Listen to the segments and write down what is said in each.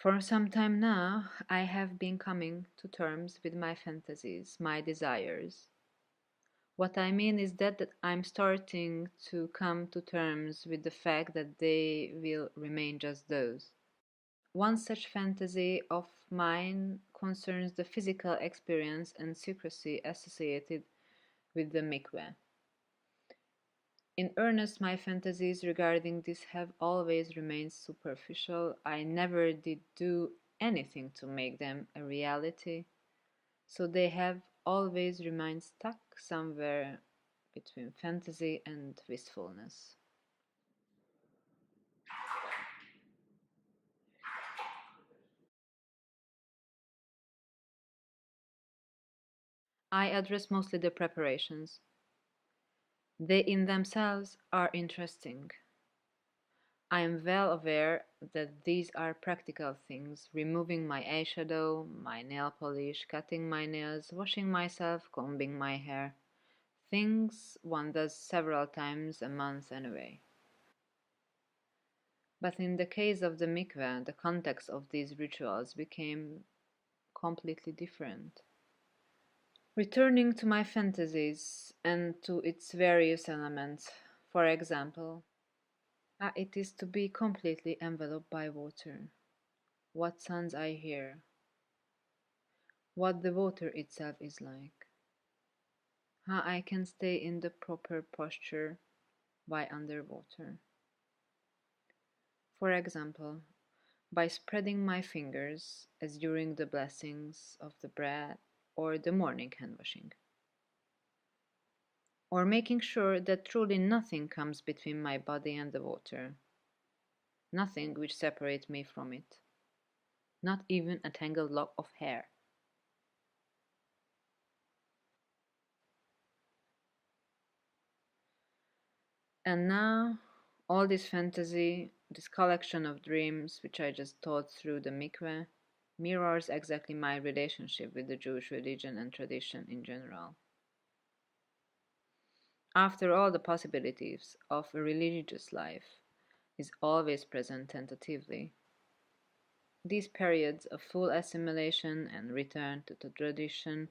For some time now, I have been coming to terms with my fantasies, my desires. What I mean is that I'm starting to come to terms with the fact that they will remain just those. One such fantasy of mine concerns the physical experience and secrecy associated with the mikveh. In earnest, my fantasies regarding this have always remained superficial. I never did do anything to make them a reality, so they have always remained stuck somewhere between fantasy and wistfulness. I address mostly the preparations. They in themselves are interesting. I am well aware that these are practical things: removing my eyeshadow, my nail polish, cutting my nails, washing myself, combing my hair. Things one does several times a month anyway. But in the case of the mikveh, the context of these rituals became completely different. Returning to my fantasies and to its various elements, for example, it is to be completely enveloped by water. What sounds I hear, what the water itself is like, how I can stay in the proper posture while underwater. For example, by spreading my fingers as during the blessings of the bread or the morning hand washing, or making sure that truly nothing comes between my body and the water, nothing which separates me from it, not even a tangled lock of hair. And now, all this fantasy, this collection of dreams which I just thought through the mikveh, mirrors exactly my relationship with the Jewish religion and tradition in general. After all, the possibilities of a religious life is always present tentatively. These periods of full assimilation and return to the tradition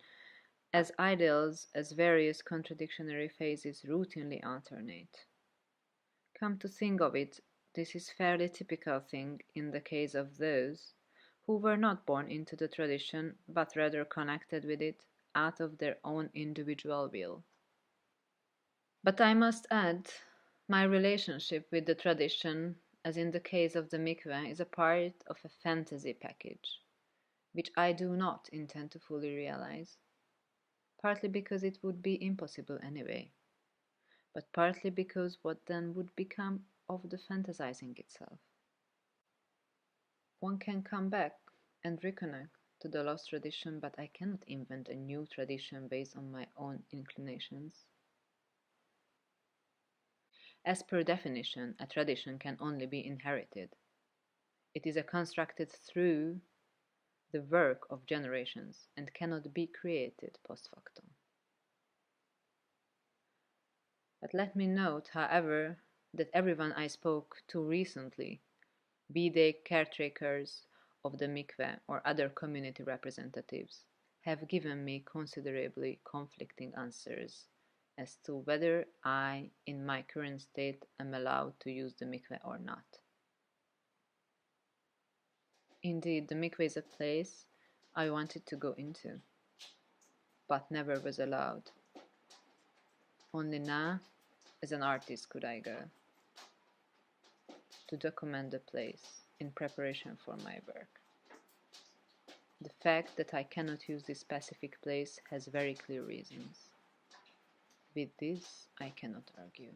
as ideals, as various contradictory phases routinely alternate. Come to think of it, this is fairly typical thing in the case of those who were not born into the tradition but rather connected with it out of their own individual will. But I must add, my relationship with the tradition, as in the case of the mikveh, is a part of a fantasy package, which I do not intend to fully realize, partly because it would be impossible anyway, but partly because what then would become of the fantasizing itself? One can come back and reconnect to the lost tradition, but I cannot invent a new tradition based on my own inclinations. As per definition, a tradition can only be inherited. It is constructed through the work of generations and cannot be created post factum. But let me note, however, that everyone I spoke to recently, be they caretakers of the mikveh or other community representatives, have given me considerably conflicting answers as to whether I, in my current state, am allowed to use the mikveh or not. Indeed, the mikveh is a place I wanted to go into, but never was allowed. Only now, as an artist, could I go to document the place in preparation for my work. The fact that I cannot use this specific place has very clear reasons. With this, I cannot argue.